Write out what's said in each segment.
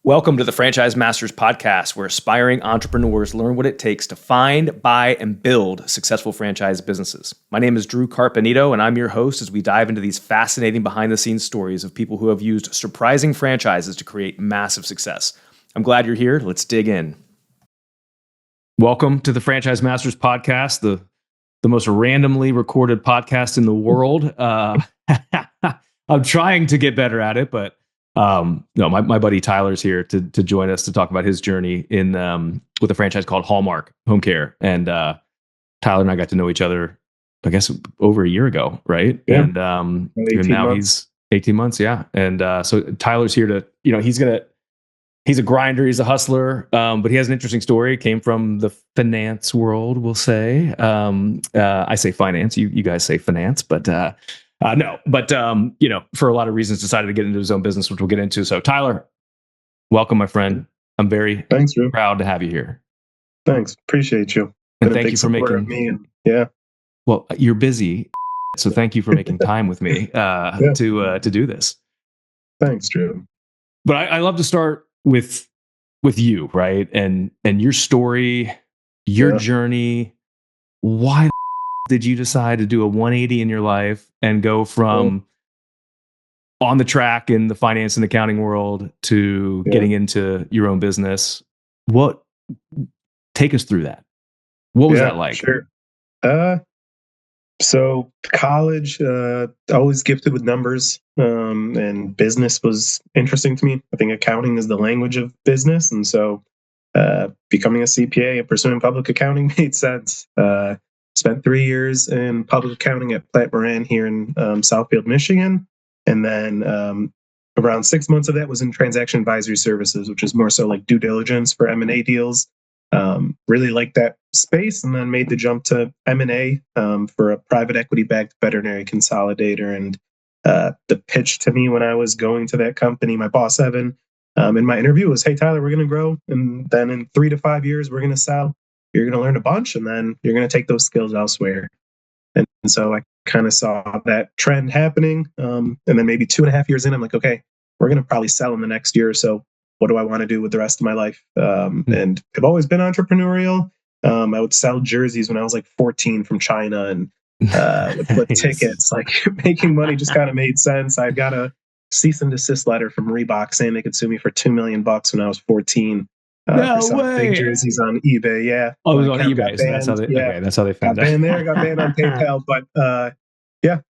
Welcome to the Franchise Masters podcast, where aspiring entrepreneurs learn what it takes to find, buy, and build successful franchise businesses. My name is Dru Carpenito, and I'm your host as we dive into these fascinating behind-the-scenes stories of people who have used surprising franchises to create massive success. I'm glad you're here. Let's dig in. Welcome to the Franchise Masters podcast, the most randomly recorded podcast in the world. I'm trying to get better at it, but no, my buddy Tyler's here to join us to talk about his journey in with a franchise called Hallmark Homecare. And Tyler and I got to know each other, I guess, over a year ago, right? Yeah. And now he's 18 months, yeah. And so Tyler's here to, he's a grinder, he's a hustler, but he has an interesting story. Came from the finance world, we'll say. I say finance, you guys say finance, but for a lot of reasons, decided to get into his own business, which we'll get into. So, Tyler, welcome, my friend. I'm very proud to have you here. Thanks. Appreciate you. And thank you for making me. Yeah. Well, you're busy, so thank you for making time with me to do this. Thanks, Drew. But I love to start with you, right? And your story, your journey. Why did you decide to do a 180 in your life and go from on the track in the finance and accounting world to getting into your own business? Take us through that. What was that like? Sure. So college, always gifted with numbers, and business was interesting to me. I think accounting is the language of business. And so becoming a CPA and pursuing public accounting made sense. Spent 3 years in public accounting at Platt Moran here in Southfield, Michigan. And then around 6 months of that was in transaction advisory services, which is more so like due diligence for M&A deals. Really liked that space, and then made the jump to M&A for a private equity-backed veterinary consolidator. And the pitch to me when I was going to that company, my boss, Evan, in my interview was, hey, Tyler, we're going to grow. And then in 3 to 5 years, we're going to sell. You're going to learn a bunch, and then you're going to take those skills elsewhere. And so I kind of saw that trend happening. And then maybe 2.5 years in, I'm like, okay, we're going to probably sell in the next year or so. What do I want to do with the rest of my life? And I've always been entrepreneurial. I would sell jerseys when I was like 14 from China, and with tickets, like making money just kind of made sense. I got a cease and desist letter from Reebok saying they could sue me for $2 million when I was 14. No for some way. big jerseys on eBay. Yeah. Oh, it was on eBay. So that's how they found got out. Banned there, got banned on PayPal. But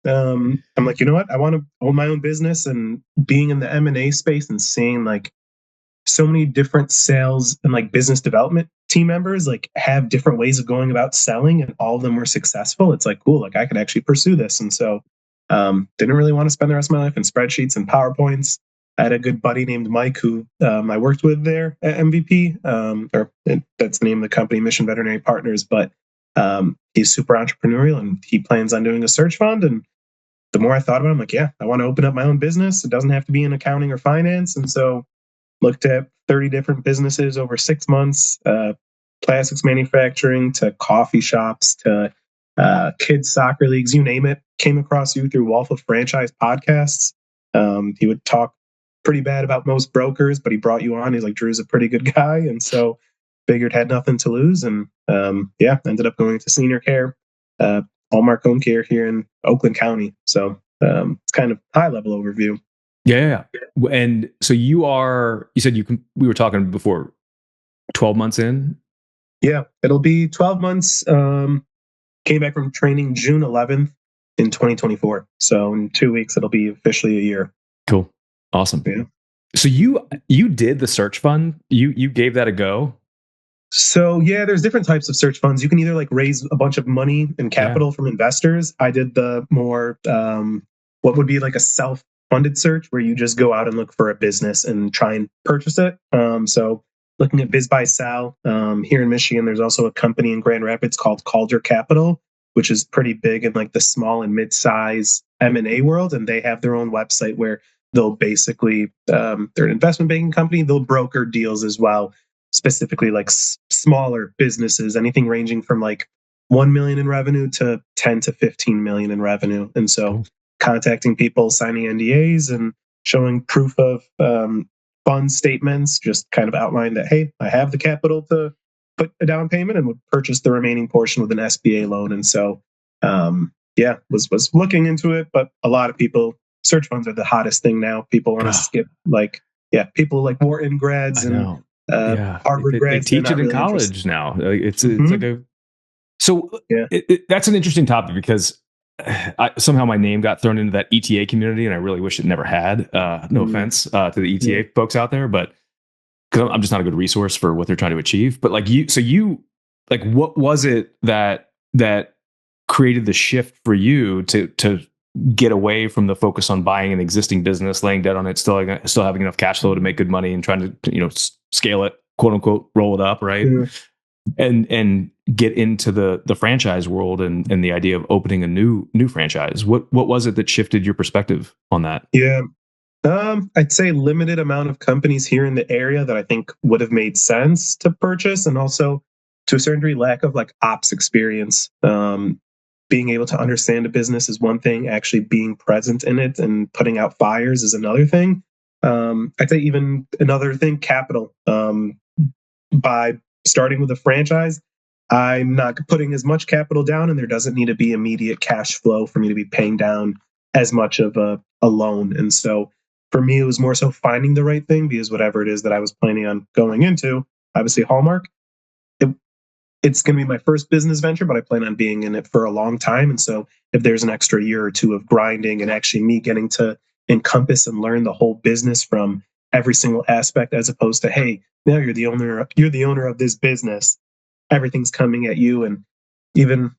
I'm like, you know what? I want to own my own business, and being in the M&A space and seeing like so many different sales and like business development team members like have different ways of going about selling, and all of them were successful. It's like, cool, like I could actually pursue this. And so didn't really want to spend the rest of my life in spreadsheets and PowerPoints. I had a good buddy named Mike who I worked with there at MVP, that's the name of the company, Mission Veterinary Partners. But he's super entrepreneurial, and he plans on doing a search fund. And the more I thought about it, I'm like, I want to open up my own business. It doesn't have to be in accounting or finance. And so looked at 30 different businesses over 6 months, plastics manufacturing to coffee shops to kids soccer leagues, you name it. Came across you through Wolf of Franchise podcasts. He would talk pretty bad about most brokers, but he brought you on. He's like, Drew's a pretty good guy. And so figured had nothing to lose. And ended up going to senior care, Hallmark Homecare here in Oakland County. So it's kind of high level overview. Yeah. And so you said we were talking before, 12 months in? Yeah, it'll be 12 months. Came back from training June 11th in 2024. So in 2 weeks, it'll be officially a year. Cool. Awesome. Yeah. So you did the search fund? You gave that a go? So yeah, there's different types of search funds. You can either like raise a bunch of money and capital from investors. I did the more what would be like a self-funded search, where you just go out and look for a business and try and purchase it. So looking at Biz Buy Sal here in Michigan, there's also a company in Grand Rapids called Calder Capital, which is pretty big in like the small and mid-size M&A world, and they have their own website where they'll basically they're an investment banking company. They'll broker deals as well, specifically like smaller businesses, anything ranging from like 1 million in revenue to 10 to 15 million in revenue. And so contacting people, signing NDAs, and showing proof of fund statements just kind of outlined that, hey, I have the capital to put a down payment and would purchase the remaining portion with an SBA loan. And so, was looking into it. But a lot of people, search funds are the hottest thing now. People want to skip people like Wharton grads and Harvard they grads. teach it in college now. It's like a that's an interesting topic because somehow my name got thrown into that ETA community, and I really wish it never had. No offense to the ETA folks out there, but because I'm just not a good resource for what they're trying to achieve. But what was it that created the shift for you to get away from the focus on buying an existing business, laying debt on it, still having enough cash flow to make good money, and trying to scale it, quote unquote, roll it up, right? And get into the franchise world and the idea of opening a new franchise. What was it that shifted your perspective on that? Yeah. I'd say limited amount of companies here in the area that I think would have made sense to purchase, and also to a certain degree lack of like ops experience. Being able to understand a business is one thing, actually being present in it and putting out fires is another thing. I'd say even another thing, capital. By starting with a franchise, I'm not putting as much capital down, and there doesn't need to be immediate cash flow for me to be paying down as much of a loan. And so for me, it was more so finding the right thing, because whatever it is that I was planning on going into, obviously Hallmark, it's going to be my first business venture, but I plan on being in it for a long time. And so if there's an extra year or two of grinding and actually me getting to encompass and learn the whole business from every single aspect, as opposed to, hey, now you're the owner of this business, everything's coming at you. And even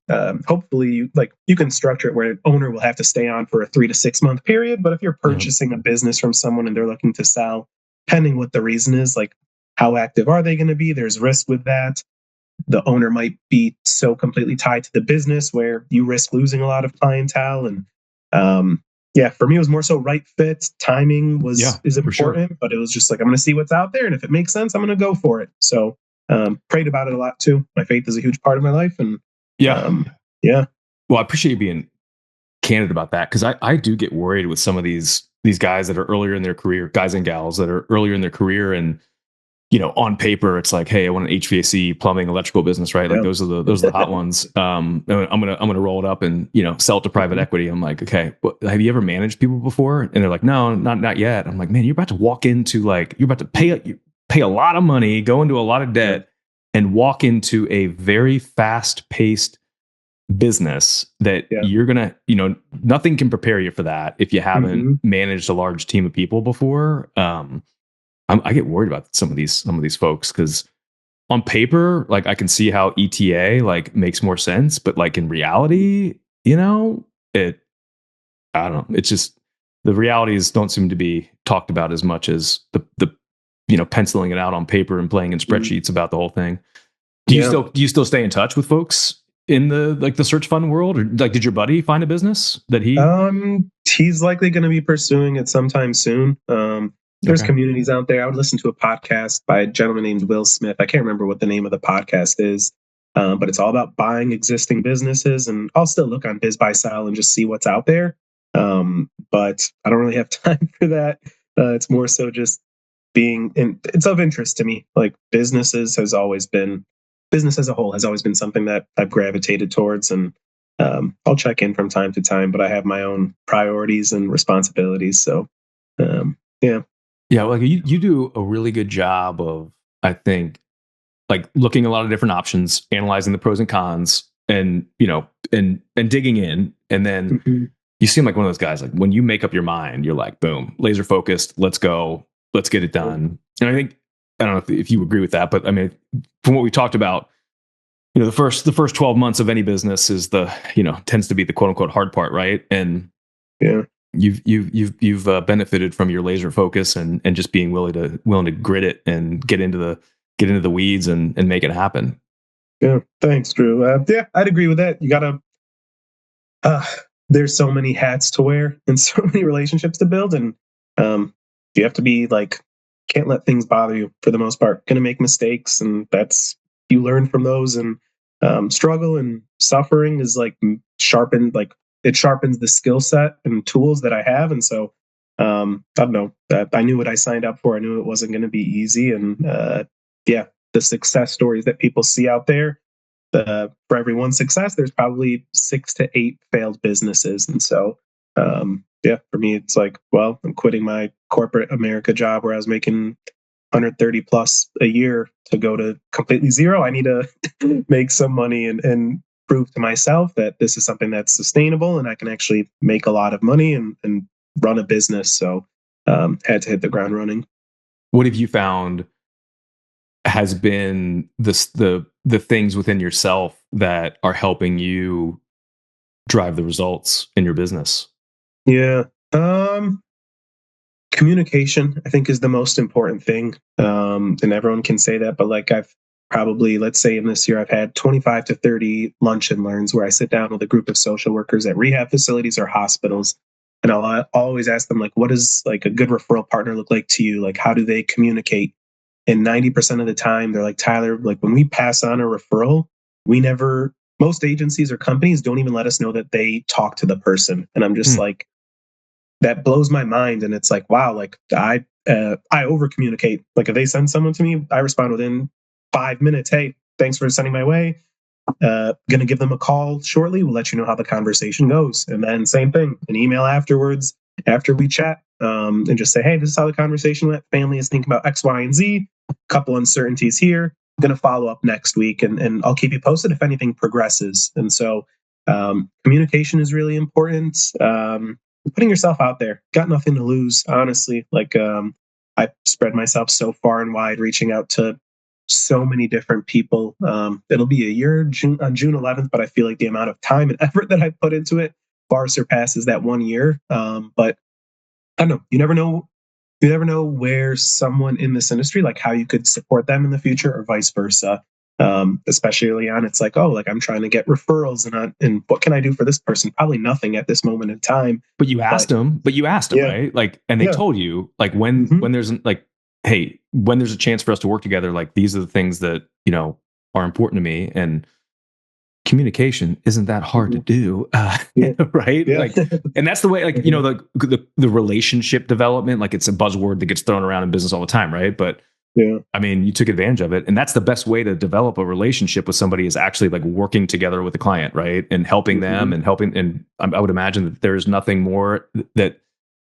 hopefully you can structure it where an owner will have to stay on for a 3 to 6 month period. But if you're purchasing a business from someone and they're looking to sell, depending what the reason is, like how active are they going to be? There's risk with that. The owner might be so completely tied to the business where you risk losing a lot of clientele. And for me, it was more so right fit. Timing is important, but it was just like, I'm going to see what's out there. And if it makes sense, I'm going to go for it. So prayed about it a lot too. My faith is a huge part of my life. And well, I appreciate you being candid about that, because I do get worried with some of these guys that are earlier in their career, guys and gals that are earlier in their career, and on paper, it's like, hey, I want an HVAC, plumbing, electrical business, right? Like those are the hot ones. I'm gonna roll it up and sell it to private equity. I'm like, okay, have you ever managed people before? And they're like, no, not yet. I'm like, man, you're about to walk into you're about to pay a lot of money, go into a lot of debt, and walk into a very fast paced business that you're gonna, nothing can prepare you for that if you haven't managed a large team of people before. I get worried about some of these folks, because on paper, like, I can see how ETA makes more sense, but in reality, I don't know. It's just the realities don't seem to be talked about as much as the penciling it out on paper and playing in spreadsheets about the whole thing. Do you still stay in touch with folks in the search fund world, or did your buddy find a business that he's likely going to be pursuing it sometime soon. There's communities out there. I would listen to a podcast by a gentleman named Will Smith. I can't remember what the name of the podcast is, but it's all about buying existing businesses. And I'll still look on BizBuySell and just see what's out there. But I don't really have time for that. It's more so just it's of interest to me. Like business as a whole has always been something that I've gravitated towards. And I'll check in from time to time, but I have my own priorities and responsibilities. So, Yeah, you do a really good job of, I think, looking at a lot of different options, analyzing the pros and cons, and and digging in, and then you seem like one of those guys. Like, when you make up your mind, you're like, boom, laser focused. Let's go. Let's get it done. And I don't know if you agree with that, but I mean, from what we talked about, the first 12 months of any business is tends to be the quote unquote hard part, right? And you've benefited from your laser focus and just being willing to grit it and get into the weeds and make it happen. Yeah, thanks, Drew. I'd agree with that. You gotta. There's so many hats to wear and so many relationships to build, and you have to be can't let things bother you for the most part. Gonna make mistakes, and you learn from those. And struggle and suffering is sharpened. It sharpens the skill set and tools that I have. And so I don't know. I knew what I signed up for. I knew it wasn't going to be easy. And yeah, the success stories that people see out there, for every one success, there's probably 6 to 8 failed businesses. And so, yeah, for me, it's like, well, I'm quitting my corporate America job where I was making 130 plus a year to go to completely zero. I need to make some money and prove to myself that this is something that's sustainable and I can actually make a lot of money and run a business. So had to hit the ground running. What have you found has been the things within yourself that are helping you drive the results in your business? Yeah. Communication, I think, is the most important thing. And everyone can say that, but like I've probably, let's say in this year, I've had 25 to 30 lunch and learns where I sit down with a group of social workers at rehab facilities or hospitals. And I'll always ask them, like, what does like a good referral partner look like to you? Like, how do they communicate? And 90% of the time, they're like, Tyler, like when we pass on a referral, most agencies or companies don't even let us know that they talk to the person. And I'm just like, that blows my mind. And it's like, wow, like I over communicate. Like if they send someone to me, I respond within 5 minutes. Hey, thanks for sending my way. Gonna give them a call shortly. We'll let you know how the conversation goes. And then same thing, an email afterwards, after we chat, and just say, hey, this is how the conversation went. Family is thinking about X, Y, and Z. Couple uncertainties here. Gonna follow up next week, and I'll keep you posted if anything progresses. And so communication is really important. Putting yourself out there. Got nothing to lose, honestly. Like I spread myself so far and wide, reaching out to so many different people. It'll be a year on June 11th, but I feel like the amount of time and effort that I put into it far surpasses that 1 year. But I don't know. You never know. You never know where someone in this industry, like how you could support them in the future, or vice versa. Especially early on, it's like, oh, like I'm trying to get referrals, and what can I do for this person? Probably nothing at this moment in time. But you asked them, yeah, right? Like, and they yeah, told you, like, when there's like, hey, when there's a chance for us to work together, like these are the things that, you know, are important to me. And communication isn't that hard to do, yeah, right? yeah, Like, and that's the way, like, you know, the relationship development, like it's a buzzword that gets thrown around in business all the time, right? But yeah, I mean, you took advantage of it, and that's the best way to develop a relationship with somebody is actually like working together with the client, right? And helping them and helping. And I would imagine that there's nothing more that.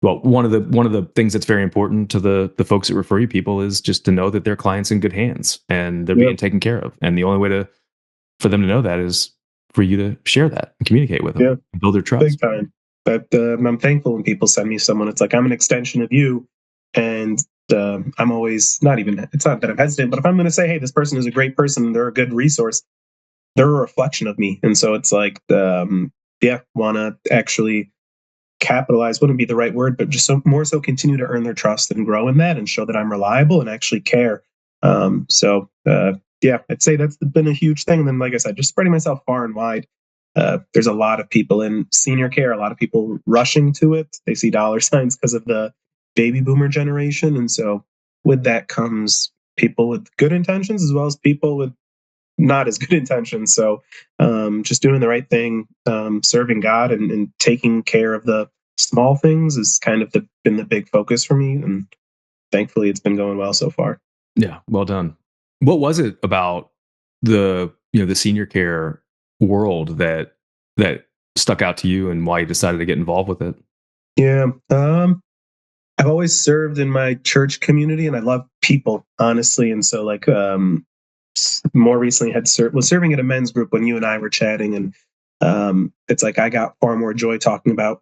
Well, one of the things that's very important to the folks that refer you people is just to know that their clients in good hands and they're yeah, being taken care of. And the only way for them to know that is for you to share that and communicate with them, yeah. and build their Big trust. time. But I'm thankful when people send me someone. It's like I'm an extension of you, and I'm always not even. It's not that I'm hesitant, but if I'm going to say, hey, this person is a great person, they're a good resource, they're a reflection of me, and so it's like, yeah, want to actually capitalize wouldn't be the right word, but just more so continue to earn their trust and grow in that and show that I'm reliable and actually care. Yeah, I'd say that's been a huge thing. And then, like I said, just spreading myself far and wide. There's a lot of people in senior care, a lot of people rushing to it. They see dollar signs because of the baby boomer generation. And so with that comes people with good intentions as well as people with not as good intentions. So just doing the right thing, serving God, and taking care of the small things is kind of been the big focus for me. And thankfully, it's been going well so far. Yeah, well done. What was it about the senior care world that stuck out to you, and why you decided to get involved with it? Yeah. I've always served in my church community, and I love people, honestly. And so, like, more recently, was serving at a men's group when you and I were chatting, and it's like I got far more joy talking about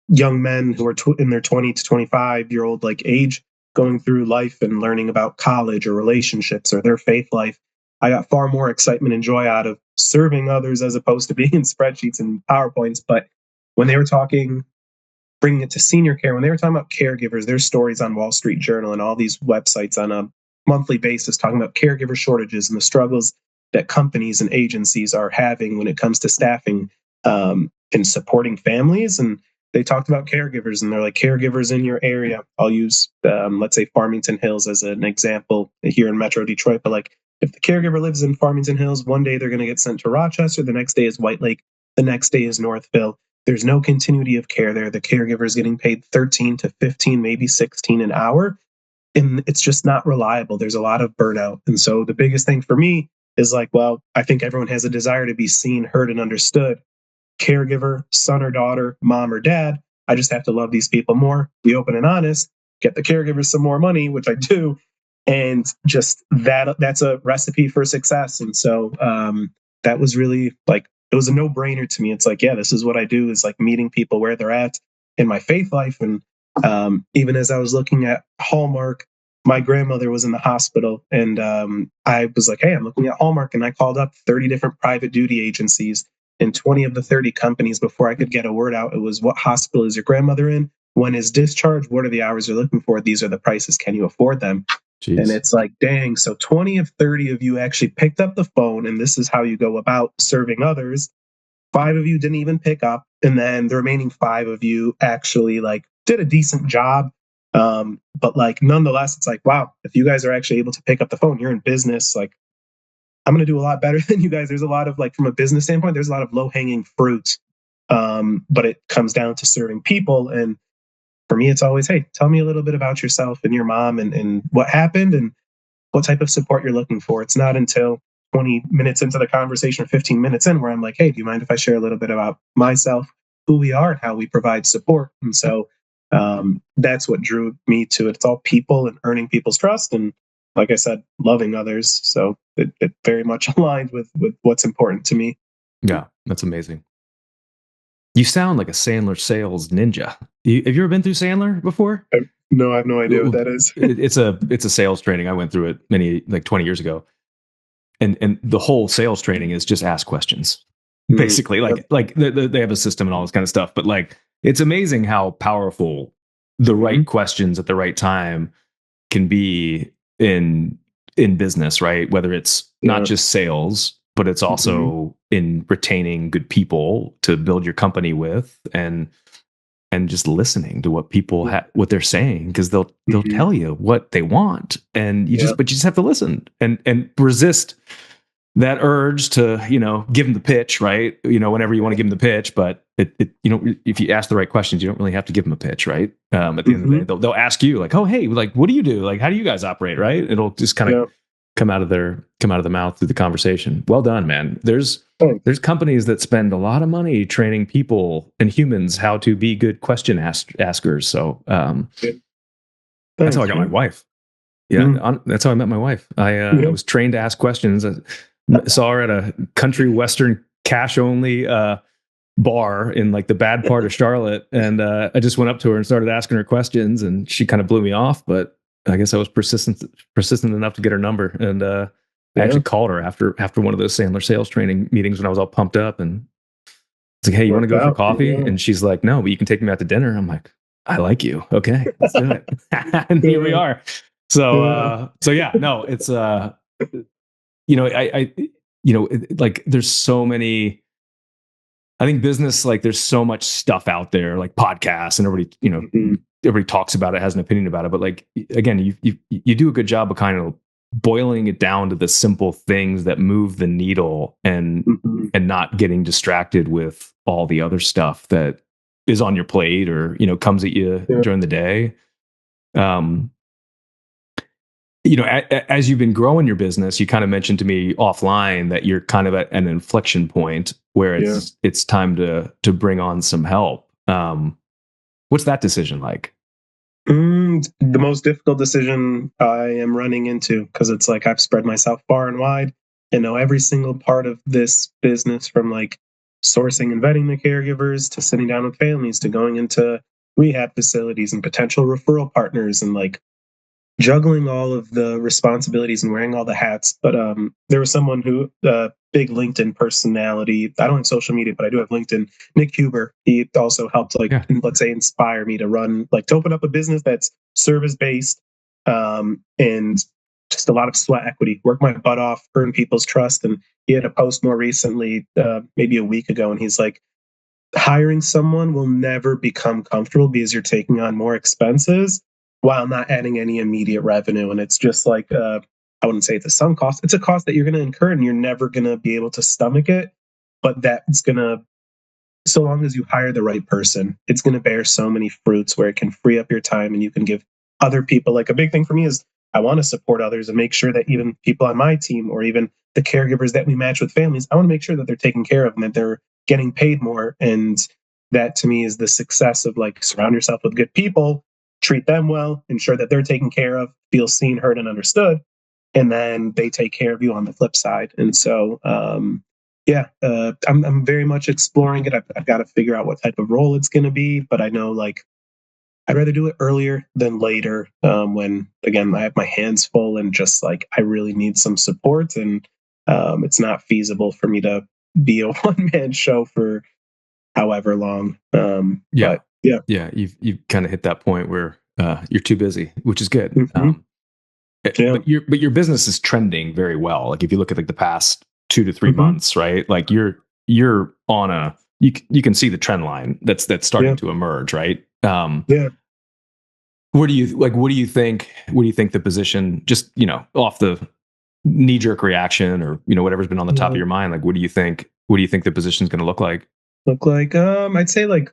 young men who are in their 20 to 25-year-old like age, going through life and learning about college or relationships or their faith life. I got far more excitement and joy out of serving others as opposed to being in spreadsheets and PowerPoints. But when they were talking, bringing it to senior care, when they were talking about caregivers, there's stories on Wall Street Journal and all these websites on a monthly basis talking about caregiver shortages and the struggles that companies and agencies are having when it comes to staffing and supporting families. And they talked about caregivers, and they're like, caregivers in your area. I'll use, let's say, Farmington Hills as an example here in Metro Detroit. But like, if the caregiver lives in Farmington Hills, one day they're going to get sent to Rochester. The next day is White Lake. The next day is Northville. there's no continuity of care there. The caregiver is getting paid 13 to 15, maybe 16 an hour, and it's just not reliable. There's a lot of burnout. And so the biggest thing for me is like, well, I think everyone has a desire to be seen, heard, and understood. Caregiver, son or daughter, mom or dad. I just have to love these people more, be open and honest, get the caregivers some more money, which I do. And just that's a recipe for success. And so that was really like, it was a no brainer to me. It's like, yeah, this is what I do, is like meeting people where they're at in my faith life. And even as I was looking at Hallmark, my grandmother was in the hospital, and I was like, hey, I'm looking at Hallmark. And I called up 30 different private duty agencies and 20 of the 30 companies before I could get a word out. It was, what hospital is your grandmother in? When is discharge? What are the hours you're looking for? These are the prices. Can you afford them? Jeez. And it's like, dang, so 20 of 30 of you actually picked up the phone, and this is how you go about serving others. 5 of you didn't even pick up, and then the remaining 5 of you actually like did a decent job. But like, nonetheless, it's like, wow, if you guys are actually able to pick up the phone, you're in business. Like, I'm going to do a lot better than you guys. There's a lot of, like, from a business standpoint, there's a lot of low hanging fruit. But it comes down to serving people. And for me, it's always, hey, tell me a little bit about yourself and your mom and what happened and what type of support you're looking for. It's not until 20 minutes into the conversation or 15 minutes in where I'm like, hey, do you mind if I share a little bit about myself, who we are, and how we provide support? And so that's what drew me to it. It's all people and earning people's trust. And like I said, loving others. So it very much aligned with what's important to me. Yeah, that's amazing. You sound like a Sandler sales ninja. Have you ever been through Sandler before? No, I have no idea what that is. It's a sales training. I went through it like 20 years ago. And the whole sales training is just ask questions. Basically, like they have a system and all this kind of stuff. But like, it's amazing how powerful the right questions at the right time can be in business, right? Whether it's not just sales, but it's also in retaining good people to build your company with, and just listening to what people what they're saying, because they'll tell you what they want, and you just have to listen and resist that urge to, give them the pitch, right? Whenever you want to give them the pitch, but if you ask the right questions, you don't really have to give them a pitch, right? At the end of the day, they'll ask you like, oh, hey, like, what do you do? Like, how do you guys operate? Right? It'll just kind of come out of the mouth through the conversation. Well done, man. There's companies that spend a lot of money training people and humans how to be good question askers. So that's how I got my wife. Yeah, that's how I met my wife. I was trained to ask questions. I saw her at a country western cash only bar in like the bad part of Charlotte, and I just went up to her and started asking her questions, and she kind of blew me off, but I guess I was persistent enough to get her number, and I actually called her after one of those Sandler sales training meetings when I was all pumped up, and it's like, hey, you want to go for coffee? And she's like, no, but you can take me out to dinner. I'm like, I like you. Okay, let's do it. And here we are. So yeah, no, it's like there's so many. I think business, like, there's so much stuff out there, like podcasts, and everybody, everybody talks about it, has an opinion about it. But like, again, you do a good job of kind of boiling it down to the simple things that move the needle, and not getting distracted with all the other stuff that is on your plate or, comes at you during the day. As you've been growing your business, you kind of mentioned to me offline that you're kind of at an inflection point where it's time to bring on some help. What's that decision like? The most difficult decision I am running into, because it's like I've spread myself far and wide and know every single part of this business, from like sourcing and vetting the caregivers to sitting down with families to going into rehab facilities and potential referral partners, and like juggling all of the responsibilities and wearing all the hats. But there was someone who, big LinkedIn personality. I don't have social media, but I do have LinkedIn. Nick Huber. He also helped, let's say, inspire me to open up a business that's service based, and just a lot of sweat equity. Work my butt off, earn people's trust. And he had a post more recently, maybe a week ago, and he's like, hiring someone will never become comfortable because you're taking on more expenses while not adding any immediate revenue. And it's just like, I wouldn't say it's a sunk cost. It's a cost that you're going to incur, and you're never going to be able to stomach it. But that's going to so long as you hire the right person, it's going to bear so many fruits where it can free up your time and you can give other people. Like a big thing for me is I want to support others and make sure that even people on my team or even the caregivers that we match with families, I want to make sure that they're taken care of and that they're getting paid more. And that to me is the success of like surround yourself with good people, treat them well, ensure that they're taken care of, feel seen, heard, and understood. And then they take care of you on the flip side. And so, I'm very much exploring it. I've got to figure out what type of role it's going to be, but I know like I'd rather do it earlier than later. When again I have my hands full and just like I really need some support, and it's not feasible for me to be a one man show for however long. Yeah. But yeah, Yeah. You've kind of hit that point where you're too busy, which is good. yeah, But your business is trending very well. Like if you look at like the past 2 to 3 months, right? Like you're on a you can see the trend line that's starting to emerge, right? Yeah. What do you think the position, just off the knee jerk reaction or whatever's been on the top of your mind, like what do you think the position's going to look like? I'd say like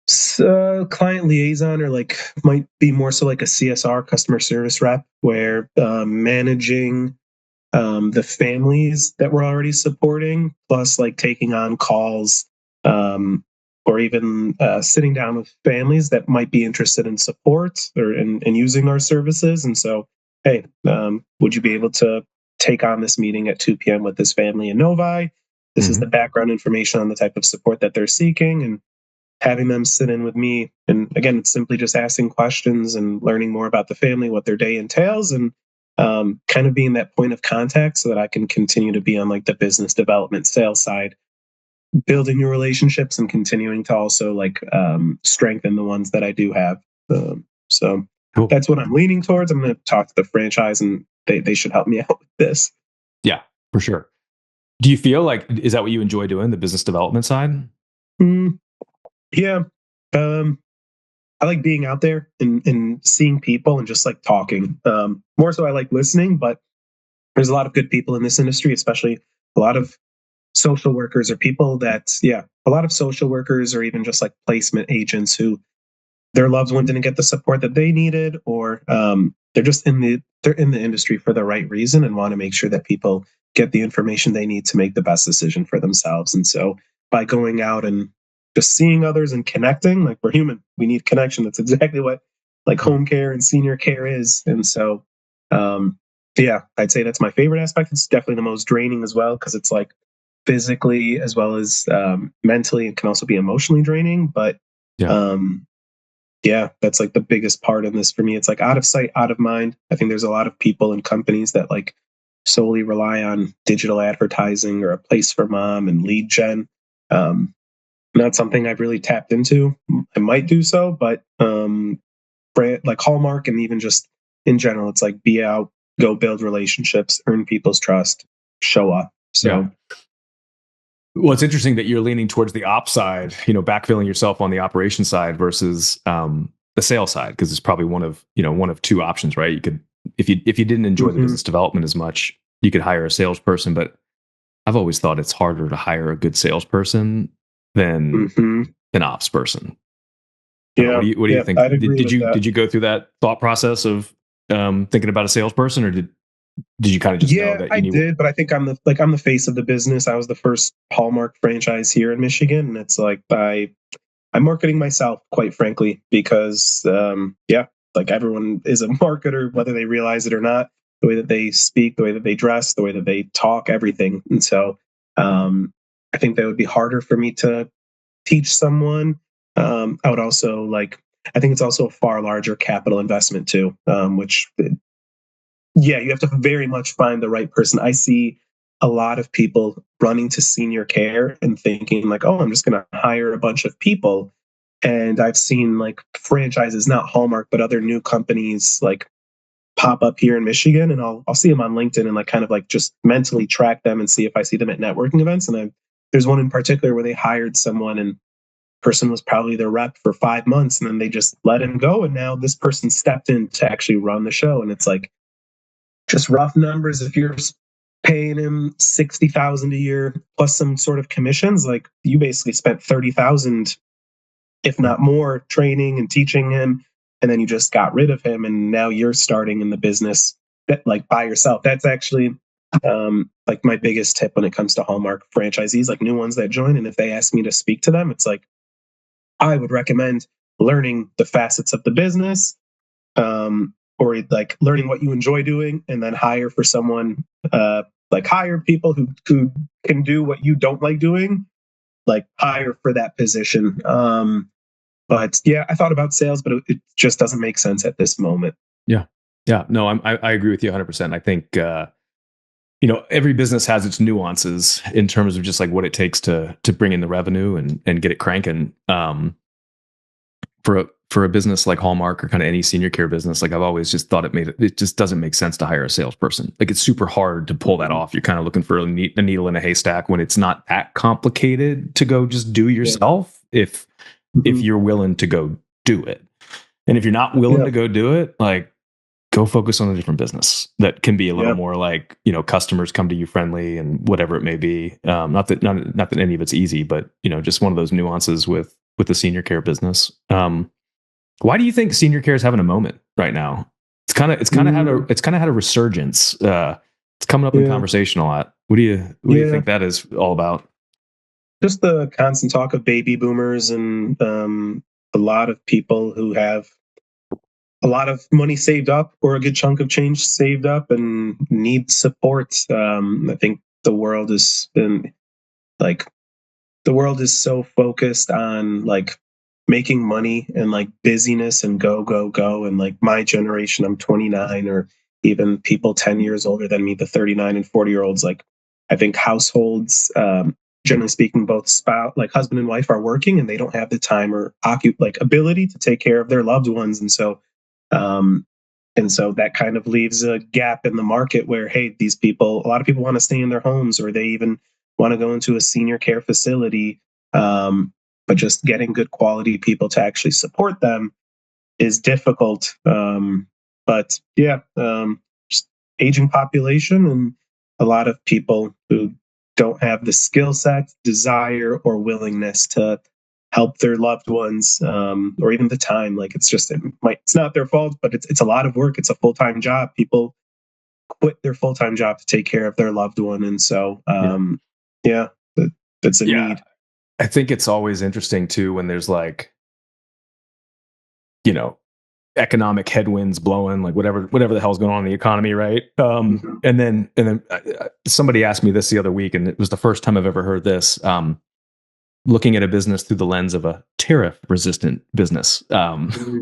client liaison, or like might be more so like a CSR, customer service rep, where managing the families that we're already supporting, plus like taking on calls, or even sitting down with families that might be interested in support or in using our services. And so, hey, would you be able to take on this meeting at 2 p.m. with this family in Novi? This is the background information on the type of support that they're seeking, and having them sit in with me. And again, it's simply just asking questions and learning more about the family, what their day entails, and kind of being that point of contact so that I can continue to be on like the business development sales side, building new relationships and continuing to also like strengthen the ones that I do have. So Cool. That's what I'm leaning towards. I'm going to talk to the franchise and they should help me out with this. Yeah, for sure. Do you feel like, is that what you enjoy doing, the business development side? Yeah. I like being out there and seeing people and just like talking. More so I like listening, but there's a lot of good people in this industry, especially a lot of social workers or people that, a lot of social workers or even just like placement agents who their loved one didn't get the support that they needed, or they're just they're in the industry for the right reason and want to make sure that people get the information they need to make the best decision for themselves. And so by going out and just seeing others and connecting, like we're human, we need connection. That's exactly what like home care and senior care is. And so, I'd say that's my favorite aspect. It's definitely the most draining as well, because it's like physically as well as mentally. It can also be emotionally draining, but that's like the biggest part in this for me. It's like out of sight, out of mind. I think there's a lot of people and companies that like solely rely on digital advertising or a place for mom and lead gen. Not something I've really tapped into. I might do so, but brand like Hallmark and even just in general, it's like be out, go build relationships, earn people's trust, show up. So well, it's interesting that you're leaning towards the ops side, backfilling yourself on the operation side versus the sales side, because it's probably one of two options, right? You could, if you didn't enjoy the business development as much, you could hire a salesperson, but I've always thought it's harder to hire a good salesperson than an ops person. What do you think? Did you go through that thought process of thinking about a salesperson, or did you kind of just know that I did, but I think I'm the face of the business. I was the first Hallmark franchise here in Michigan, and it's like I'm marketing myself, quite frankly, because like everyone is a marketer, whether they realize it or not. The way that they speak, the way that they dress, the way that they talk, everything. And so I think that would be harder for me to teach someone. I would also I think it's also a far larger capital investment too, which you have to very much find the right person. I see a lot of people running to senior care and thinking like, oh, I'm just going to hire a bunch of people. And I've seen like franchises, not Hallmark, but other new companies like pop up here in Michigan, and I'll see them on LinkedIn and like kind of like just mentally track them and see if I see them at networking events. And there's one in particular where they hired someone, and person was probably their rep for 5 months, and then they just let him go. And now this person stepped in to actually run the show. And it's like just rough numbers. If you're paying him $60,000 a year plus some sort of commissions, like you basically spent $30,000, if not more, training and teaching him, and then you just got rid of him, and now you're starting in the business like by yourself. That's actually like my biggest tip when it comes to Hallmark franchisees, like new ones that join. And if they ask me to speak to them, it's like I would recommend learning the facets of the business, or like learning what you enjoy doing, and then hire for someone, like hire people who can do what you don't like doing, like hire for that position. But yeah, I thought about sales, but it just doesn't make sense at this moment. Yeah. Yeah. No, I agree with you 100%. I think, every business has its nuances in terms of just like what it takes to bring in the revenue and get it cranking. For a business like Hallmark or kind of any senior care business, like I've always just thought it just doesn't make sense to hire a salesperson. Like it's super hard to pull that off. You're kind of looking for a needle in a haystack when it's not that complicated to go just do yourself. If you're willing to go do it, and if you're not willing to go do it, like go focus on a different business that can be a little more like, customers come to you friendly and whatever it may be. Not that any of it's easy, but just one of those nuances with the senior care business. Why do you think senior care is having a moment right now? It's kind of had a resurgence. It's coming up in conversation a lot. What do you think that is all about? Just the constant talk of baby boomers and a lot of people who have a lot of money saved up or a good chunk of change saved up and need support. I think the world is so focused on like making money and like busyness and go. And like my generation, I'm 29, or even people 10 years older than me, the 39 and 40-year-olds, like I think households, generally speaking, both spouse, like husband and wife are working and they don't have the time or ability to take care of their loved ones. And so that kind of leaves a gap in the market where, hey, a lot of people want to stay in their homes, or they even want to go into a senior care facility. But just getting good quality people to actually support them is difficult. But yeah, just aging population and a lot of people who don't have the skill set, desire, or willingness to help their loved ones, or even the time. Like it's not their fault, but it's a lot of work. It's a full-time job. People quit their full-time job to take care of their loved one, and so it's a need. I think it's always interesting too when there's like, economic headwinds blowing, like whatever the hell's going on in the economy, right? And then somebody asked me this the other week, and it was the first time I've ever heard this. Looking at a business through the lens of a tariff-resistant business,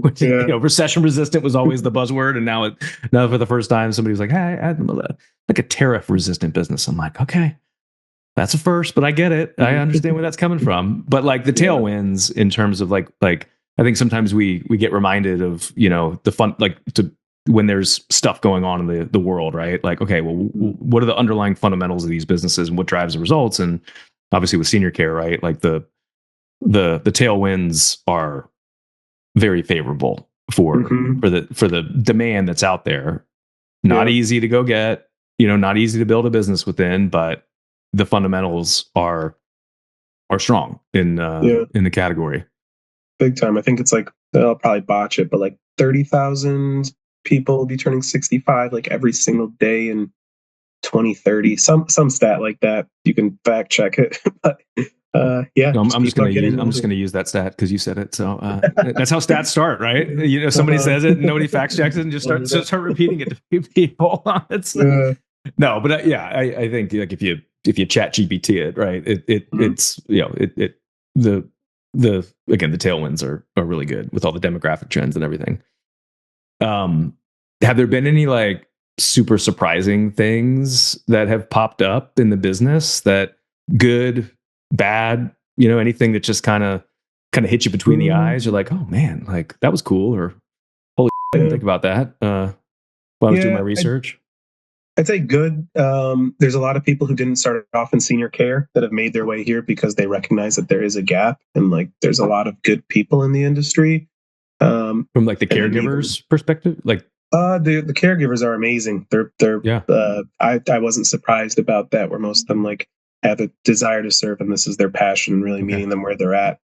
which recession-resistant was always the buzzword, and now for the first time, somebody was like, "Hey, I'm like a tariff-resistant business." I'm like, okay. That's a first, but I get it. I understand where that's coming from. But like the tailwinds in terms of like I think sometimes we get reminded of, the fun, like when there's stuff going on in the world, right? Like, okay, well, what are the underlying fundamentals of these businesses and what drives the results? And obviously with senior care, right? Like the tailwinds are very favorable for the demand that's out there. Not easy to go get, not easy to build a business within, but the fundamentals are strong in the category. Big time. I think it's like, I'll probably botch it, but like 30,000 people will be turning 65 like every single day in 2030. Some stat like that. You can fact check it. But I'm just going to use that stat because you said it. So that's how stats start, right? Somebody says it, and nobody fact checks it, and just start repeating it to people. No, but I think like if you chat GPT it, right, it's the tailwinds are really good with all the demographic trends and everything. Have there been any like super surprising things that have popped up in the business, that good, bad, anything that just kind of hit you between the eyes? You're like, oh man, like that was cool, or holy shit, I didn't think about that while I was doing my research. I'd say good. There's a lot of people who didn't start off in senior care that have made their way here because they recognize that there is a gap, and like there's a lot of good people in the industry. From like the caregiver's perspective, like The caregivers are amazing. They're Yeah. I wasn't surprised about that, where most of them like have a desire to serve and this is their passion, really Okay. meeting them where they're at.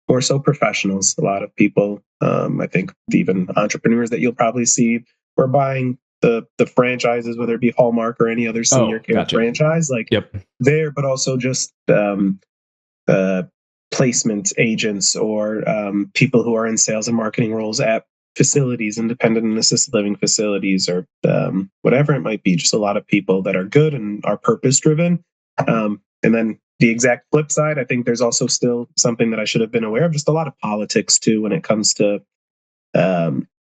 More so professionals. A lot of people, I think even entrepreneurs that you'll probably see were buying the franchises, whether it be Hallmark or any other senior Oh, care gotcha. franchise, like Yep. there, but also just uh, placement agents or people who are in sales and marketing roles at facilities, independent and assisted living facilities, or whatever it might be. Just a lot of people that are good and are purpose driven. And then the exact flip side, I think there's also still something that I should have been aware of, just a lot of politics too when it comes to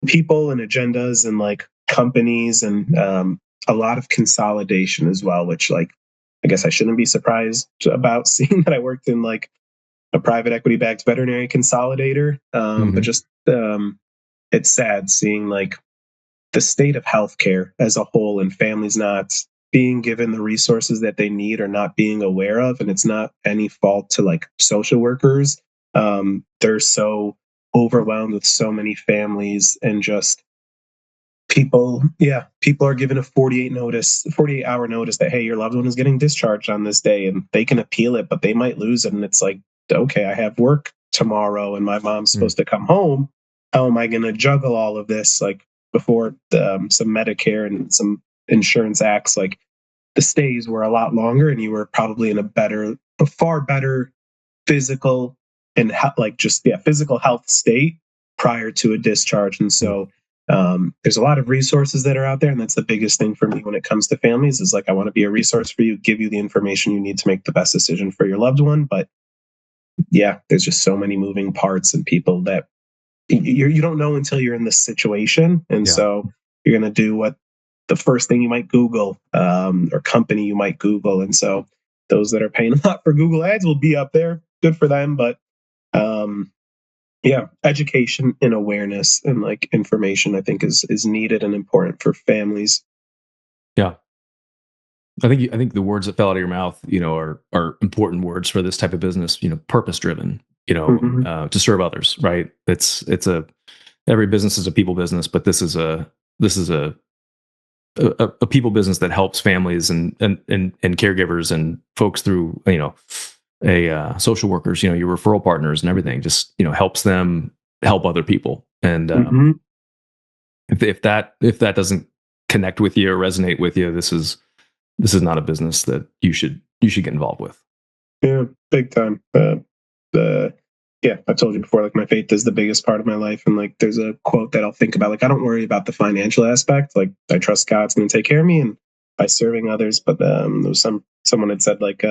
people and agendas and like companies, and a lot of consolidation as well, which like I guess I shouldn't be surprised about, seeing that I worked in like a private equity backed veterinary consolidator. But just it's sad seeing like the state of healthcare as a whole and families not being given the resources that they need or not being aware of. And it's not any fault to like social workers. They're so overwhelmed with so many families, and just people are given a 48 hour notice that, hey, your loved one is getting discharged on this day, and they can appeal it, but they might lose it. And it's like, okay, I have work tomorrow and my mom's supposed to come home. How am I going to juggle all of this? Like before some Medicare and some insurance acts, like the stays were a lot longer and you were probably in a far better physical and physical health state prior to a discharge. And so there's a lot of resources that are out there, and that's the biggest thing for me when it comes to families is like I want to be a resource for you, give you the information you need to make the best decision for your loved one. But yeah, there's just so many moving parts and people that you don't know until you're in this situation. And Yeah. so you're going to do what the first thing you might Google, or company you might Google. And so those that are paying a lot for Google ads will be up there. Good for them. But um, yeah, education and awareness and like information, I think is needed and important for families. Yeah. I think the words that fell out of your mouth, are important words for this type of business. Purpose driven. Mm-hmm. To serve others. Right. Every business is a people business, but this is a people business that helps families and caregivers and folks through social workers. Your referral partners and everything. Just helps them help other people. And Mm-hmm. if that doesn't connect with you or resonate with you, this is not a business that you should get involved with. Yeah, big time. Yeah, I told you before, like my faith is the biggest part of my life. And like there's a quote that I'll think about, like, I don't worry about the financial aspect. Like I trust God's gonna take care of me and by serving others. But there was someone had said like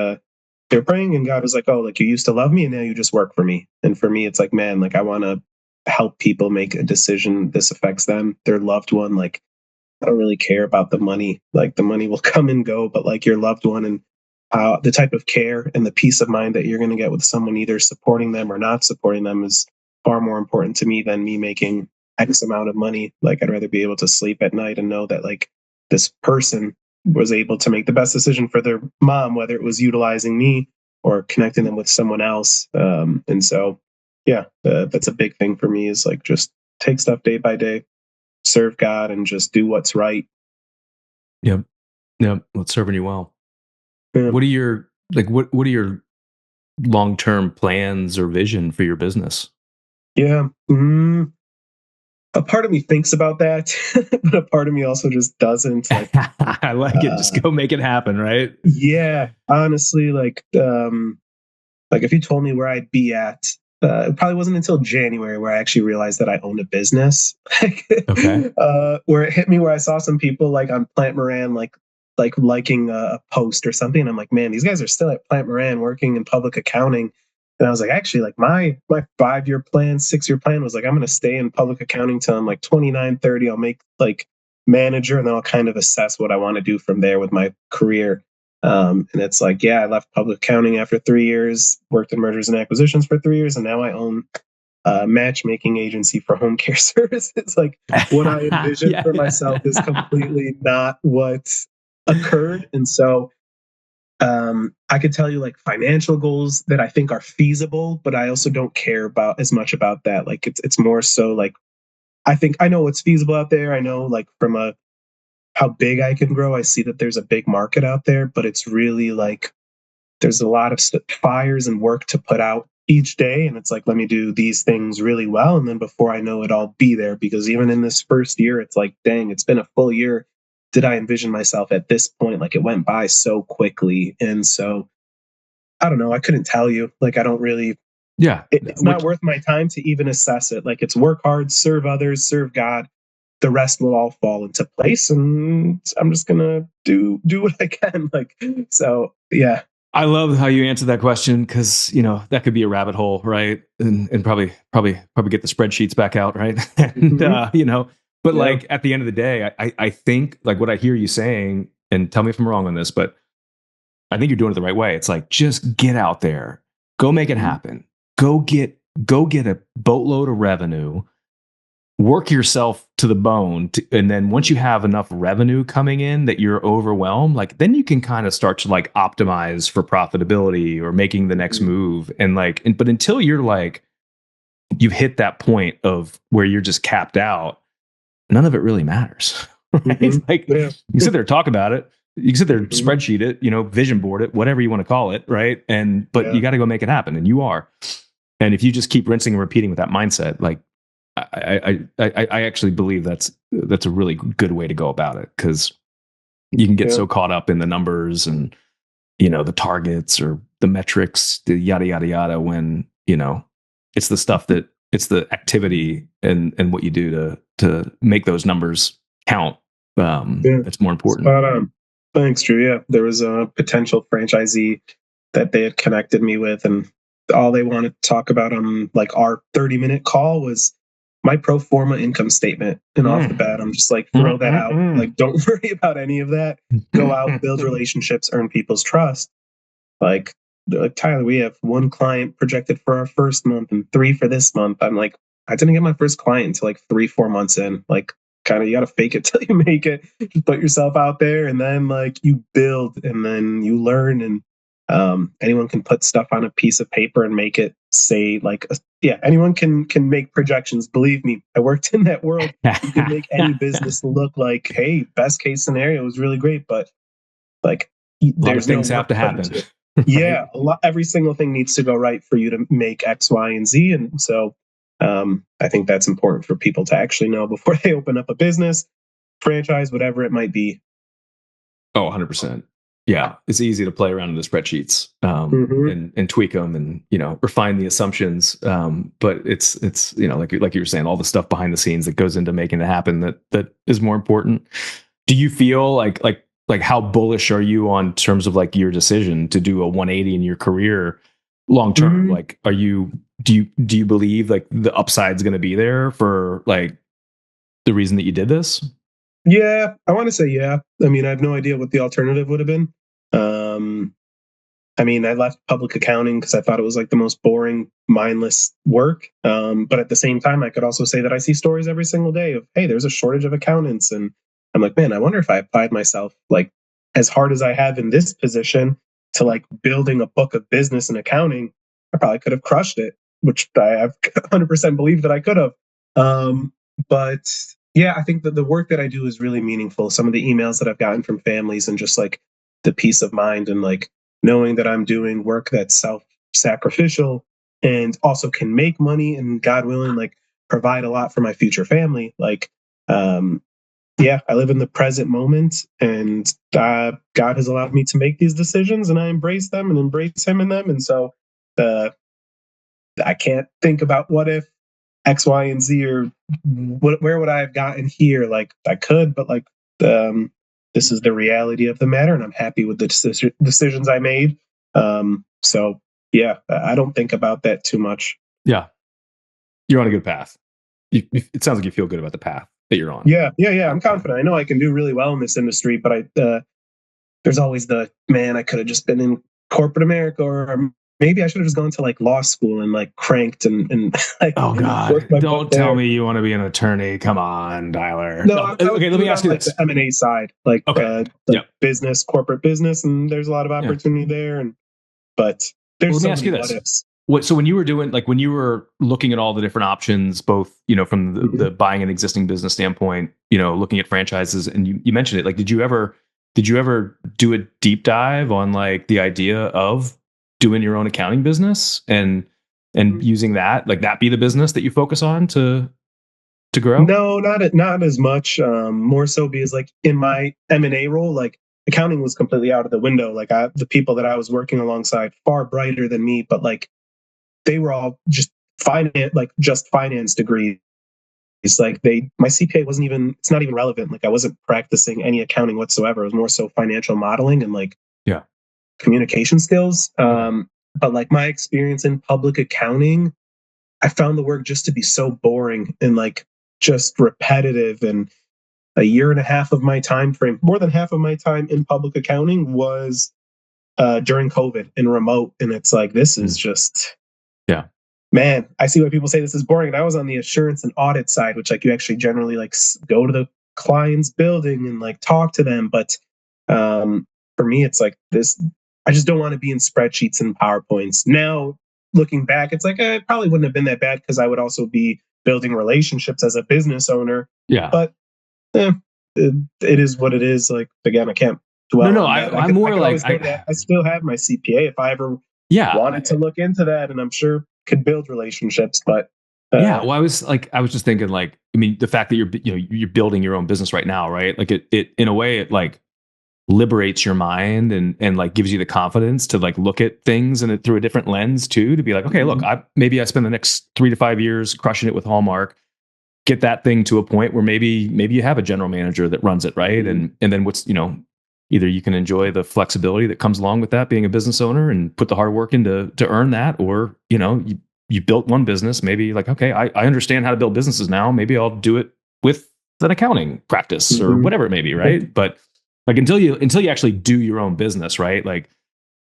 they're praying and God was like, oh, like you used to love me and now you just work for me. And for me, it's like, man, like I wanna help people make a decision. This affects them, their loved one. Like I don't really care about the money. Like the money will come and go, but like your loved one and the type of care and the peace of mind that you're going to get with someone either supporting them or not supporting them is far more important to me than me making X amount of money. Like I'd rather be able to sleep at night and know that like this person was able to make the best decision for their mom, whether it was utilizing me or connecting them with someone else. And so, yeah, that's a big thing for me is like just take stuff day by day, serve God, and just do what's right. Yep. Yep. Well, it's serving you well. Yeah. What are your what are your long-term plans or vision for your business? Yeah. A part of me thinks about that, but a part of me also just doesn't. Like, I like it. Just go make it happen, right? yeah, honestly, like if you told me where I'd be at, it probably wasn't until January where I actually realized that I owned a business. Okay. Where it hit me, where I saw some people like on Plant Moran, like liking a post or something, and I'm like, man, these guys are still at Plant Moran working in public accounting. And I was like, actually, like my 5-year plan, 6-year plan was like, I'm going to stay in public accounting till I'm like 29, 30. I'll make like manager, and then I'll kind of assess what I want to do from there with my career. And it's like, yeah, I left public accounting after 3 years, worked in mergers and acquisitions for 3 years, and now I own a matchmaking agency for home care services. Like what I envisioned Yeah. for myself is completely not what occurred. And so I could tell you like financial goals that I think are feasible, but I also don't care about as much about that. Like it's more so like I think I know what's feasible out there. I know like from a how big I can grow. I see that there's a big market out there, but it's really like there's a lot of fires and work to put out each day. And it's like, let me do these things really well. And then before I know it, I'll be there. Because even in this first year, it's like, dang, it's been a full year. Did I envision myself at this point? Like it went by so quickly. And so I don't know. I couldn't tell you. Like, I don't really, Yeah. it's not worth my time to even assess it. Like it's work hard, serve others, serve God. The rest will all fall into place. And I'm just going to do what I can. Like, so yeah. I love how you answer that question because that could be a rabbit hole, right? And probably get the spreadsheets back out, right? And but like at the end of the day, I think like what I hear you saying, and tell me if I'm wrong on this, but I think you're doing it the right way. It's like just get out there, go make it happen, go get a boatload of revenue. Work yourself to the bone. And then once you have enough revenue coming in that you're overwhelmed, like then you can kind of start to like optimize for profitability or making the next move. And but until you're like, you've hit that point of where you're just capped out, none of it really matters. Right? Like you sit there and talk about it. You can sit there and spreadsheet it, vision board it, whatever you want to call it. Right. But you got to go make it happen. And you are. And if you just keep rinsing and repeating with that mindset, like, I actually believe that's a really good way to go about it, because you can get so caught up in the numbers and the targets or the metrics, the yada yada yada, when it's the stuff that it's the activity and what you do to make those numbers count. It's more important. Spot on. Thanks, Drew. Yeah, there was a potential franchisee that they had connected me with, and all they wanted to talk about on like our 30-minute call was my pro forma income statement. And off the bat, I'm just like, throw that out. Like, don't worry about any of that. Go out, build relationships, earn people's trust. Like Tyler, we have 1 client projected for our first month and 3 for this month. I'm like, I didn't get my first client until like 3-4 months in. Like, kind of, you got to fake it till you make it. Just put yourself out there, and then like you build, and then you learn. And anyone can put stuff on a piece of paper and make it say like, anyone can make projections. Believe me, I worked in that world. You can make any business look like, hey, best case scenario is really great, but like there's things have to happen. Yeah, every single thing needs to go right for you to make X, Y, and Z. And so I think that's important for people to actually know before they open up a business, franchise, whatever it might be. Oh, 100%. Yeah, it's easy to play around in the spreadsheets and tweak them and refine the assumptions. But it's like you were saying, all the stuff behind the scenes that goes into making it happen that is more important. Do you feel like how bullish are you on terms of like your decision to do a 180 in your career long term? Like, do you believe like the upside's going to be there for like the reason that you did this? Yeah, I want to say yeah. I mean, I have no idea what the alternative would have been. I mean, I left public accounting because I thought it was like the most boring, mindless work. But at the same time, I could also say that I see stories every single day of, hey, there's a shortage of accountants. And I'm like, man, I wonder if I applied myself like as hard as I have in this position to like building a book of business and accounting, I probably could have crushed it, which I have 100% believe that I could have. But yeah, I think that the work that I do is really meaningful. Some of the emails that I've gotten from families and just like the peace of mind and like knowing that I'm doing work that's self-sacrificial and also can make money and God willing, like provide a lot for my future family. Like, yeah, I live in the present moment, and God has allowed me to make these decisions, and I embrace them and embrace Him in them. And so I can't think about what if X, Y, and Z, or where would I have gotten here? Like I could, but like this is the reality of the matter, and I'm happy with the decisions I made. So yeah, I don't think about that too much. Yeah, you're on a good path. It sounds like you feel good about the path that you're on. Yeah. I'm confident. I know I can do really well in this industry, but there's always the man. I could have just been in corporate America, or maybe I should have just gone to like law school and like cranked and like. Oh God! Don't tell me you want to be an attorney. Come on, Tyler. No. Okay, let me ask you like this: the M&A side, like business, corporate business, and there's a lot of opportunity there. But there's let me ask you this: so when you were doing, like, when you were looking at all the different options, both, from the buying an existing business standpoint, looking at franchises, and you mentioned it, like, did you ever do a deep dive on, like, the idea of doing your own accounting business and using that, like, that be the business that you focus on to grow? No, not as much. More so because like in my M&A role, like accounting was completely out of the window. Like the people that I was working alongside far brighter than me, but like they were all just finance degrees. It's like my CPA wasn't even, it's not even relevant. Like I wasn't practicing any accounting whatsoever. It was more so financial modeling and like communication skills. But like my experience in public accounting, I found the work just to be so boring and like just repetitive. And a year and a half of my time frame, more than half of my time in public accounting was during COVID and remote. And it's like, this is just, man, I see why people say this is boring. And I was on the assurance and audit side, which like you actually generally like go to the client's building and like talk to them. But for me, it's like this, I just don't want to be in spreadsheets and PowerPoints. Now, looking back, it's like, it probably wouldn't have been that bad because I would also be building relationships as a business owner. Yeah. But it is what it is. Like, again, I can't dwell on that. I'm more like, I still have my CPA if I ever wanted to look into that, and I'm sure could build relationships. But well, I was just thinking, like, I mean, the fact that you're building your own business right now, right? Like it in a way, it like liberates your mind and like gives you the confidence to like look at things and through a different lens too, to be like, okay, look, maybe I spend the next 3 to 5 years crushing it with Hallmark, get that thing to a point where maybe you have a general manager that runs it, right? And then what's, either you can enjoy the flexibility that comes along with that, being a business owner, and put the hard work into to earn that, or you built one business, maybe like, okay, I understand how to build businesses now, maybe I'll do it with an accounting practice or whatever it may be, right? But like until you actually do your own business, right? Like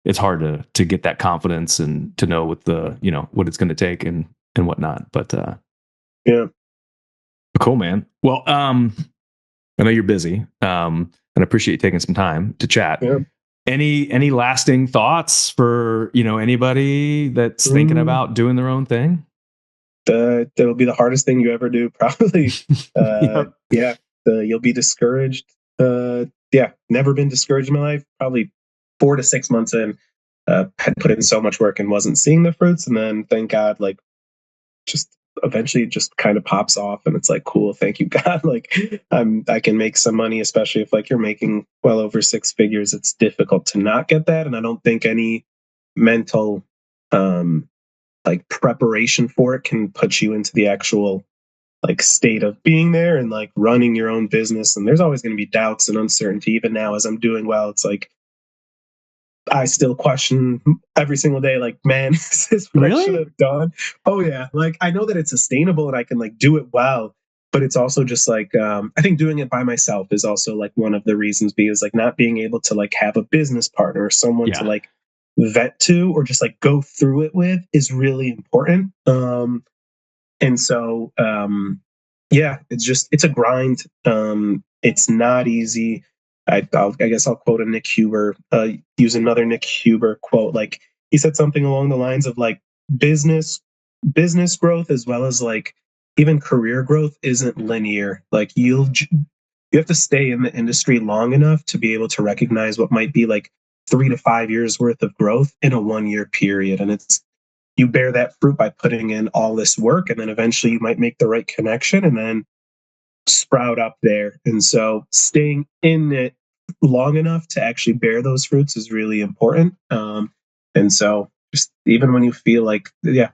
it's hard to get that confidence and to know what what it's going to take and whatnot. But cool, man. Well, I know you're busy, and I appreciate you taking some time to chat. Yeah. Any lasting thoughts for anybody that's thinking about doing their own thing? That'll be the hardest thing you ever do, probably. You'll be discouraged. Never been discouraged in my life. Probably 4 to 6 months in, had put in so much work and wasn't seeing the fruits, and then thank God, like just eventually just kind of pops off, and it's like, cool, thank you God. Like I can make some money, especially if like you're making well over 6 figures. It's difficult to not get that, and I don't think any mental like preparation for it can put you into the actual like state of being there and like running your own business. And there's always going to be doubts and uncertainty. Even now, as I'm doing well, it's like I still question every single day, like, man, is this what I should have done? Oh yeah. Like I know that it's sustainable and I can like do it well, but it's also just like, I think doing it by myself is also like one of the reasons, because like not being able to like have a business partner or someone to like vet to, or just like go through it with, is really important. And so, it's a grind. It's not easy. I guess I'll quote a Nick Huber, use another Nick Huber quote. Like he said something along the lines of like business growth, as well as like even career growth, isn't linear. Like you have to stay in the industry long enough to be able to recognize what might be like 3 to 5 years worth of growth in a 1-year period. And you bear that fruit by putting in all this work, and then eventually you might make the right connection and then sprout up there. And so staying in it long enough to actually bear those fruits is really important. And so just even when you feel like,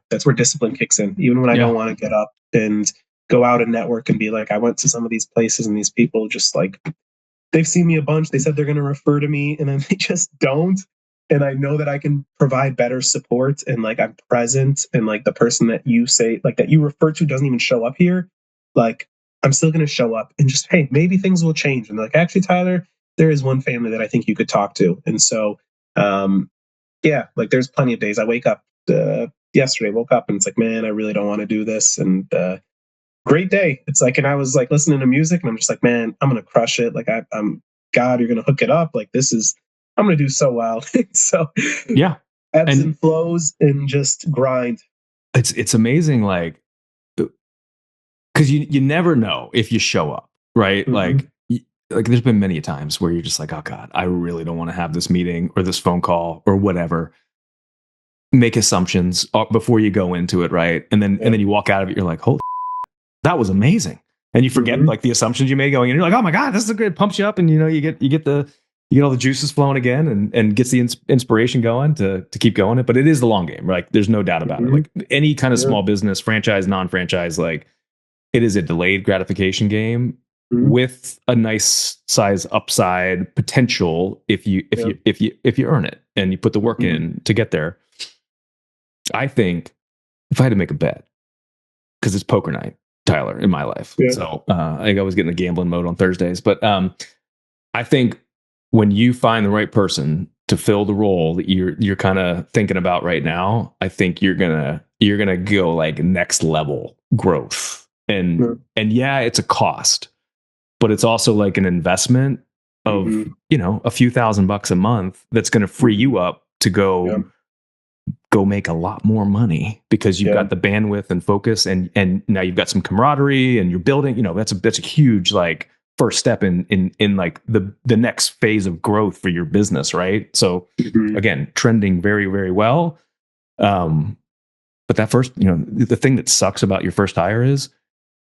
that's where discipline kicks in. Even when I don't want to get up and go out and network and be like, I went to some of these places and these people just like, they've seen me a bunch. They said they're going to refer to me, and then they just don't. And I know that I can provide better support, and like I'm present, and like the person that you say like that you refer to doesn't even show up here. Like I'm still going to show up and just, hey, maybe things will change. And like, actually, Tyler, there is one family that I think you could talk to. And so, like there's plenty of days I wake up. Yesterday, woke up and it's like, man, I really don't want to do this. And great day. It's like, and I was like listening to music, and I'm just like, man, I'm gonna crush it. Like I'm God, you're gonna hook it up. Like I'm gonna do so well. So ebbs and flows and just grind. It's amazing, like, because you never know if you show up, right? Mm-hmm. Like there's been many times where you're just like, oh God, I really don't want to have this meeting or this phone call or whatever. Make assumptions before you go into it, right? And then you walk out of it, you're like, holy, that was amazing. And you forget like the assumptions you made going in. You're like, oh my God, this is great. It pumps you up, and you get all the juices flowing again, and gets the inspiration going to keep going it. But it is the long game, right? There's no doubt about it. Like any kind of small business, franchise, non-franchise, like it is a delayed gratification game with a nice size upside potential if you earn it and you put the work in to get there. I think if I had to make a bet, because it's poker night, Tyler, in my life. So I think I was getting the gambling mode on Thursdays. But I think when you find the right person to fill the role that you're kind of thinking about right now, I think you're gonna go like next level growth. And it's a cost, but it's also like an investment of a few $1,000s a month that's going to free you up to go make a lot more money, because you've got the bandwidth and focus, and now you've got some camaraderie, and you're building, that's a huge like first step in like the next phase of growth for your business, right? So again, trending very, very well. But that first, the thing that sucks about your first hire is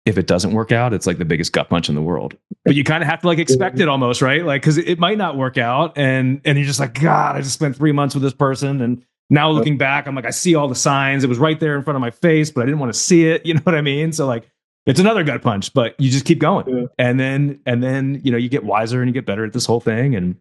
if it doesn't work out, it's like the biggest gut punch in the world. But you kind of have to like expect it almost, right? Like, because it might not work out, and you're just like, God, I just spent 3 months with this person, and now looking back, I'm like, I see all the signs. It was right there in front of my face, but I didn't want to see it. You know what I mean? So like, it's another gut punch, but you just keep going. And then, you get wiser and you get better at this whole thing. And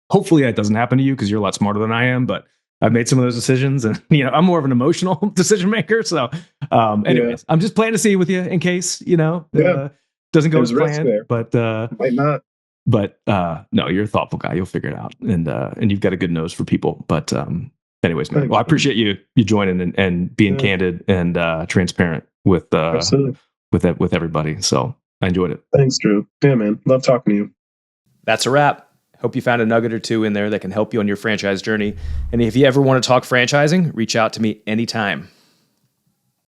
hopefully that doesn't happen to you, because you're a lot smarter than I am, but I've made some of those decisions, and, I'm more of an emotional decision maker. So anyways, I'm just playing to see with you in case, doesn't go as planned, but might not. But no, you're a thoughtful guy. You'll figure it out. And you've got a good nose for people. But anyways, man, well, I appreciate you joining and being candid and transparent with everybody. So I enjoyed it. Thanks, Drew. Yeah, man. Love talking to you. That's a wrap. Hope you found a nugget or two in there that can help you on your franchise journey. And if you ever want to talk franchising, reach out to me anytime.